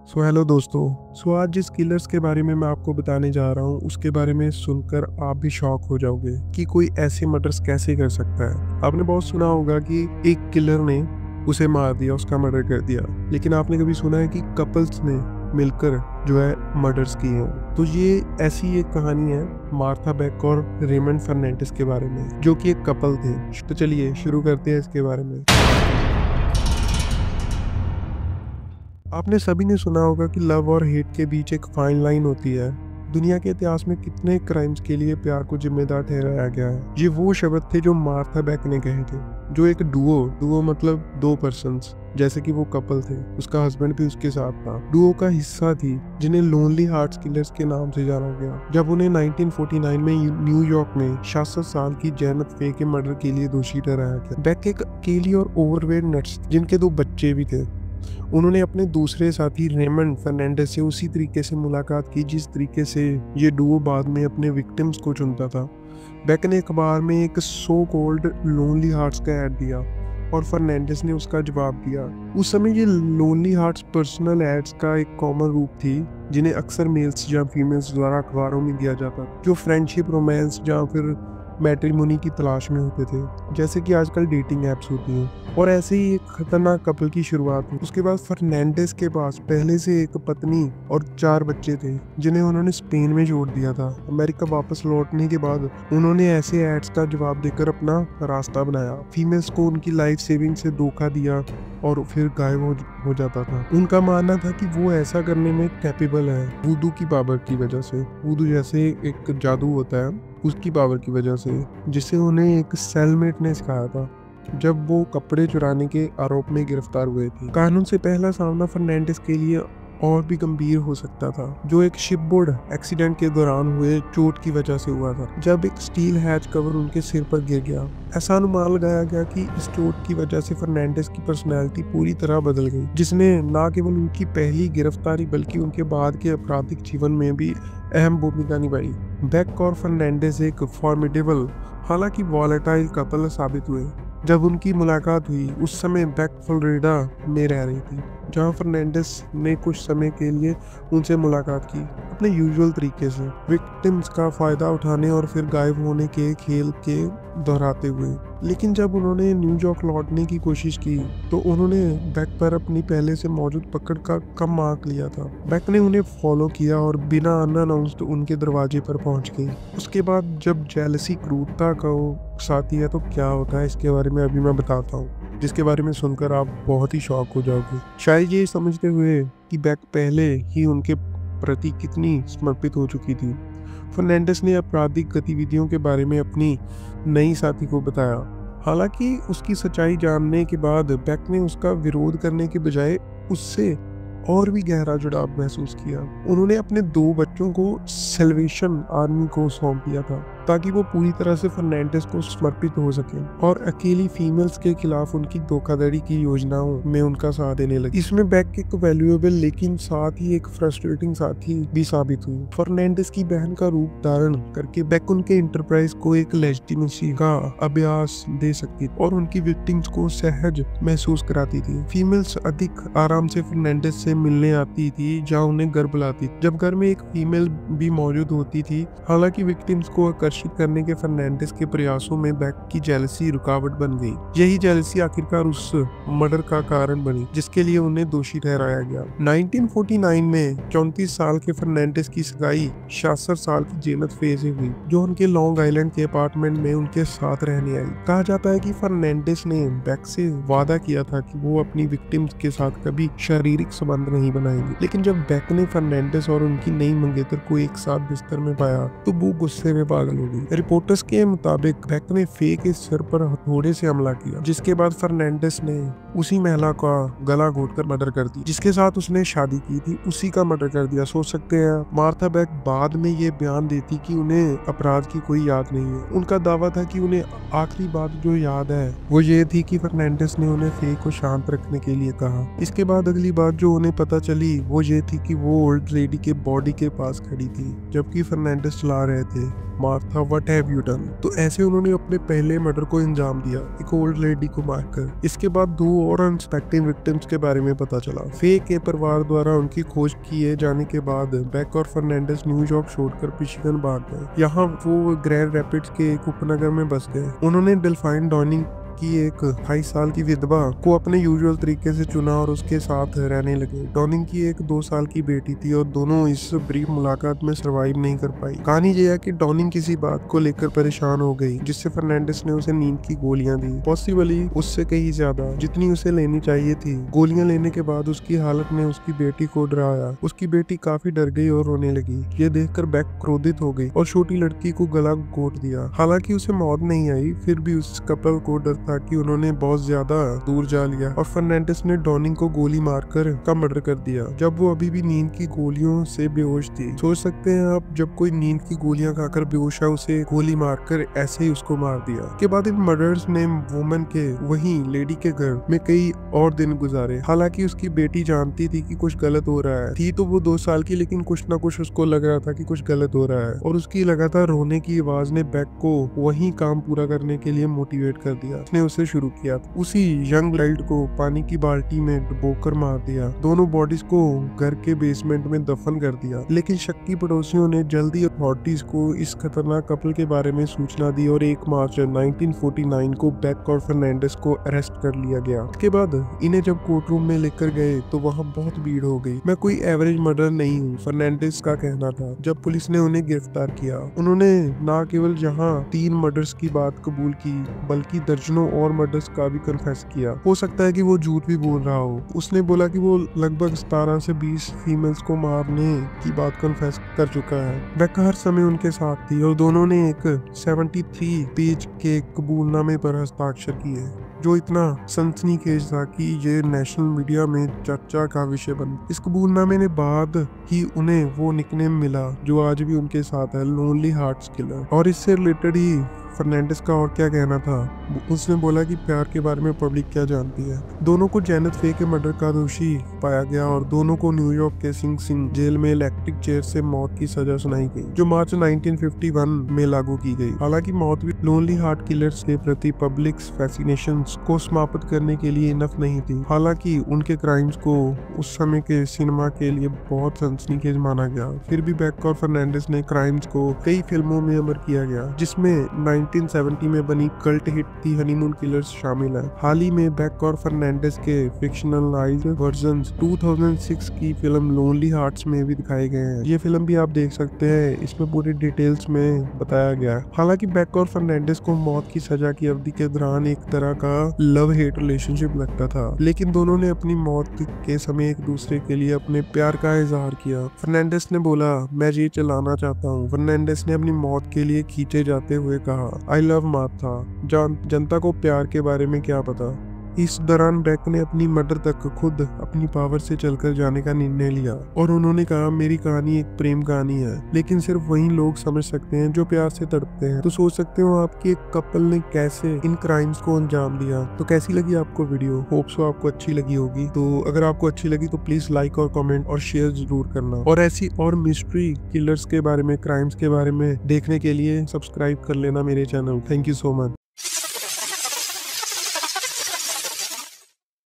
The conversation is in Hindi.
हेलो दोस्तों। आज जिस किलर्स के बारे में मैं आपको बताने जा रहा हूँ उसके बारे में सुनकर आप भी शॉक हो जाओगे कि कोई ऐसे मर्डर्स कैसे कर सकता है। आपने बहुत सुना होगा कि एक किलर ने उसे मार दिया, उसका मर्डर कर दिया, लेकिन आपने कभी सुना है कि कपल्स ने मिलकर जो है मर्डर्स किए हैं? तो ये ऐसी एक कहानी है मार्था बेक और रेमंड फर्नांडिस के बारे में, जो कि एक कपल थे। तो चलिए शुरू करते हैं इसके बारे में। आपने सभी ने सुना होगा कि लव और हेट के बीच एक फाइन लाइन होती है। दुनिया के इतिहास में कितने क्राइम्स के लिए प्यार को जिम्मेदार ठहराया गया है। ये वो शब्द थे जो मार्था बेक ने कहे थे। जो एक डुओ मतलब दो पर्सन्स, जैसे कि वो कपल थे, उसका हस्बैंड भी उसके साथ था, डुओ का हिस्सा थी, जिन्हें लोनली हार्ट्स किलर्स के नाम से जाना गया। जब उन्हें 1949 में न्यूयॉर्क में 66 साल की जेनेट फे के मर्डर के लिए दोषी ठहराया गया। बेक एक अकेली और ओवरवेट नर्स, जिनके 2 बच्चे भी थे। उन्होंने अपने दूसरे साथी रेमंड फर्नांडिस से उसी तरीके से मुलाकात की जिस तरीके से ये डुओ बाद में अपने विक्टिम्स को चुनता था। बेक ने अखबार में एक सो कॉल्ड लोनली हार्ट्स का ऐड दिया और फर्नांडिस ने उसका जवाब दिया। उस समय ये लोनली हार्ट्स पर्सनल एड्स का एक कॉमन रूप थी, जिन्हें अक्सर मेल्स या फीमेल्स द्वारा अखबारों में दिया जाता, जो फ्रेंडशिप, रोमांस या फिर मैट्रिमोनी की तलाश में होते थे, जैसे कि आजकल डेटिंग एप्स होती हैं। और ऐसे ही एक खतरनाक कपल की शुरुआत हुई। उसके बाद फर्नांडिस के पास पहले से एक पत्नी और 4 बच्चे थे, जिन्हें उन्होंने स्पेन में छोड़ दिया था। अमेरिका वापस लौटने के बाद उन्होंने ऐसे एड्स का जवाब देकर अपना रास्ता बनाया, फीमेल्स को उनकी लाइफ सेविंग से धोखा दिया और फिर गायब हो जाता था। उनका मानना था कि वो ऐसा करने में कैपेबल है, वुडू की पावर की वजह से। वुडू जैसे एक जादू होता है, उसकी पावर की वजह से, जिसे उन्हें एक सेलमेट ने सिखाया था जब वो कपड़े चुराने के आरोप में गिरफ्तार हुए थे। कानून से पहला सामना फर्नांडिस के लिए और भी गंभीर हो सकता था, जो एक शिपबोर्ड एक्सीडेंट के दौरान हुए चोट की वजह से हुआ था, जब एक स्टील हैच कवर उनके सिर पर गिर गया। ऐसा अनुमान लगाया गया कि इस चोट की वजह से फर्नांडिस की पर्सनैलिटी पूरी तरह बदल गई, जिसने न केवल उनकी पहली गिरफ्तारी बल्कि उनके बाद के आपराधिक जीवन में भी अहम भूमिका निभाई। बेक और फर्नांडिस एक फॉर्मिडेबल, हालांकि वॉलेटाइल कपल साबित हुए। जब उनकी मुलाकात हुई उस समय बेक फ्लोरिडा में रह रही थी, जहां फर्नांडिस ने कुछ समय के लिए उनसे मुलाकात की, अपने यूजुअल तरीके से, विक्टिम्स का फायदा उठाने और फिर गायब होने के खेल के दोहराते हुए। लेकिन जब उन्होंने न्यूयॉर्क लौटने की कोशिश की तो उन्होंने बेक पर अपनी पहले से मौजूद पकड़ का कम आंक लिया था। बेक ने उन्हें फॉलो किया और बिना अनअनाउंस्ड उनके दरवाजे पर पहुंच गई। उसके बाद जब जेलसी क्रूरता को साथी है तो क्या होता है, इसके बारे में अभी मैं बताता हूँ, जिसके बारे में सुनकर आप बहुत ही शॉक हो जाओगे। शायद ये समझते हुए कि बेक पहले ही उनके प्रति कितनी समर्पित हो चुकी थी, फर्नांडिस ने आपराधिक गतिविधियों के बारे में अपनी नई साथी को बताया। हालांकि उसकी सच्चाई जानने के बाद बेक ने उसका विरोध करने के बजाय उससे और भी गहरा जुड़ाव महसूस किया। उन्होंने अपने 2 बच्चों को सैल्वेशन आर्मी को सौंप दिया था, ताकि वो पूरी तरह से फर्नांडिस को समर्पित हो सके और अकेली फीमेल्स के खिलाफ उनकी धोखाधड़ी की योजनाओं में उनका साथ देने लगे। इसमें बेक एक वैल्यूएबल लेकिन साथ ही एक फ्रस्ट्रेटिंग साथी भी साबित हुई। फर्नांडिस की बहन का रूप धारण करके बेक उनके इंटरप्राइज को एक लेजिटिमेसी का अभ्यास दे सकती और उनकी विक्टिम्स को सहज महसूस कराती थी। फीमेल्स अधिक आराम से फर्नांडिस से मिलने आती थी जहाँ उन्हें गर्भ लाती। जब घर में एक फीमेल भी मौजूद होती थी, हालांकि विक्टिम्स को आकर्षित करने के फर्नांडिस के प्रयासों में बेक की जेलसी रुकावट बन गई। यही जेलसी आखिरकार उस मर्डर का कारण बनी जिसके लिए उन्हें दोषी ठहराया गया। 1949 में 34 साल के फर्नांडिस की सगाई 66 साल की जेनेट फे से हुई, जो उनके लॉन्ग आइलैंड के अपार्टमेंट में उनके साथ रहने आई। कहा जाता है कि फर्नांडिस ने बेक से वादा किया था कि वो अपनी विक्टिम्स के साथ कभी शारीरिक संबंध नहीं बनाएंगे, लेकिन जब बेक ने फर्नांडिस और उनकी नई मंगेतर को एक साथ बिस्तर में पाया तो वो गुस्से में पागल हो गई। रिपोर्टर्स के मुताबिक बेक ने फे के सिर पर हथौड़े से हमला किया, जिसके बाद फर्नांडिस ने उसी महिला का गला घोटकर मर्डर कर दिया जिसके साथ उसने शादी की थी, उसी का मर्डर कर दिया। सोच सकते हैं, मार्था बेक बाद में ये बयान देती कि उन्हें अपराध की कोई याद नहीं है। उनका दावा था कि उन्हें आखिरी बात जो याद है वो ये थी कि फर्नांडिस ने उन्हें फे को शांत रखने के लिए कहा। इसके बाद अगली बात जो उन्हें पता चली वो ये थी कि वो ओल्ड लेडी के बॉडी के पास खड़ी थी जबकि फर्नांडिस चला रहे थे Martha what have you done. तो ऐसे उन्होंने अपने पहले मर्डर को अंजाम दिया, एक ओल्ड लेडी को मारकर। इसके बाद 2 और अनसस्पेक्टिंग विक्टिम्स के बारे में पता चला। फे के परिवार द्वारा उनकी खोज किए जाने के बाद बेक और फर्नांडिस न्यूयॉर्क छोड़कर मिशिगन भाग गए। यहाँ वो ग्रैंड रैपिड्स के एक उपनगर में बस गए। उन्होंने डेल्फाइन डॉनिंग की एक 28 साल की विधवा को अपने यूजुअल तरीके से चुना और उसके साथ रहने लगे। डॉनिंग की एक 2 साल की बेटी थी और दोनों इस ब्रीफ मुलाकात में सरवाइव नहीं कर पाई। कहानी यह है कि डॉनिंग किसी बात को लेकर परेशान हो गई जिससे फर्नांडिस ने उसे नींद की गोलियां दी, पॉसिबली उससे कहीं ज्यादा जितनी उसे लेनी चाहिए थी। गोलियां लेने के बाद उसकी हालत ने उसकी बेटी को डराया। उसकी बेटी काफी डर गई और रोने लगी। ये देखकर बेक क्रोधित हो गई और छोटी लड़की को गला घोट दिया। हालांकि उसे मौत नहीं आई, फिर भी उस कपल को डर था कि उन्होंने बहुत ज्यादा दूर जा लिया और फर्नांडिस ने डॉनिंग को गोली मारकर का मर्डर कर दिया जब वो अभी भी नींद की गोलियों से बेहोश थी। सोच सकते हैं आप, जब कोई नींद की गोलियां खाकर बेहोश है उसे गोली मारकर ऐसे ही उसको मार दिया। के बाद इन मर्डर्स ने वुमन के वही लेडी के घर में कई और दिन गुजारे। हालांकि उसकी बेटी जानती थी कि कुछ गलत हो रहा है। थी तो वो 2 साल की, लेकिन कुछ ना कुछ उसको लग रहा था कि कुछ गलत हो रहा है और उसकी लगातार रोने की आवाज ने बेक को वही काम पूरा करने के लिए मोटिवेट कर दिया। उसने उसे शुरू किया। उसी यंग चाइल्ड को पानी की बाल्टी में डुबोकर मार दिया। दोनों बॉडीज को घर के बेसमेंट में दफन कर दिया। लेकिन शक्की पड़ोसियों ने जल्दी अथॉरिटीज को इस खतरनाक कपल के बारे में सूचना दी और 1 मार्च 1949 को बेक और फर्नांडिस को अरेस्ट कर लिया गया। इसके बाद इन्हें जब कोर्ट रूम में लेकर गए तो वहाँ बहुत भीड़ हो गई। मैं कोई एवरेज मर्डर नहीं हूँ, फर्नांडिस का कहना था जब पुलिस ने उन्हें गिरफ्तार किया। उन्होंने न केवल यहाँ 3 मर्डर्स की बात कबूल की बल्कि दर्जनों और मर्डर्स का भी कन्फेस किया। हो सकता है कि वो झूठ भी बोल रहा हो। उसने बोला कि वो लगभग 17 से 20 फीमेल्स को मारने की बात कन्फेस कर चुका है। वह हर समय उनके साथ थी और दोनों ने एक 73 पेज के कबूलनामे पर हस्ताक्षर किए जो इतना सनसनीखेज था कि ये नेशनल मीडिया में चर्चा का विषय बन। इस कबूलनामे ने बाद ही उन्हें वो निकनेम मिला जो आज भी उनके साथ है, लोनली हार्ट्स किलर। और इससे रिलेटेड ही फर्नांडिस का और क्या कहना था। उसने बोला कि प्यार के बारे में पब्लिक क्या जानती है। दोनों को जेनेट फे के मर्डर का दोषी पाया गया और दोनों को न्यूयॉर्क के सिंग सिंग जेल में इलेक्ट्रिक चेयर से मौत की सजा सुनाई गई जो मार्च 1951 में लागू की गई। हालांकि मौत भी लोनली हार्ट किलर्स के प्रति पब्लिक फैसिनेशन को समाप्त करने के लिए इनफ नहीं थी। हालांकि उनके क्राइम्स को उस समय के सिनेमा के लिए बहुत सनसनीखेज माना गया, फिर भी बेक और फर्नांडिस ने क्राइम्स को कई फिल्मों में अमर किया गया जिसमें 1970 में बनी कल्ट हिट थी हनीमून किलर्स शामिल है। हाल ही में बेक और फर्नांडिस के फिक्शनलाइज्ड वर्जन्स 2006 की फिल्म लोनली हार्ट्स में भी दिखाए गए हैं। ये फिल्म भी आप देख सकते हैं, इसमें पूरी डिटेल्स में बताया गया है। हालांकि बेक और फर्नांडिस को मौत की सजा की अवधि के दौरान एक तरह का लव हेट रिलेशनशिप लगता था, लेकिन दोनों ने अपनी मौत के समय एक दूसरे के लिए अपने प्यार का इजहार किया। फर्नांडिस ने बोला, मैं ये चलाना चाहता हूँ। फर्नांडिस ने अपनी मौत के लिए खींचे जाते हुए कहा, आई लव मार्था। जनता को प्यार के बारे में क्या पता। इस दौरान बेक ने अपनी मर्डर तक खुद अपनी पावर से चलकर जाने का निर्णय लिया और उन्होंने कहा, मेरी कहानी एक प्रेम कहानी है, लेकिन सिर्फ वही लोग समझ सकते हैं जो प्यार से तड़पते हैं। तो सोच सकते हो आपकी एक कपल ने कैसे इन क्राइम्स को अंजाम दिया। तो कैसी लगी आपको वीडियो? होप सो आपको अच्छी लगी होगी। तो अगर आपको अच्छी लगी तो प्लीज लाइक और कमेंट और शेयर जरूर करना। और ऐसी और मिस्ट्री किलर्स के बारे में, क्राइम्स के बारे में देखने के लिए सब्सक्राइब कर लेना मेरे channel. Thank you so much.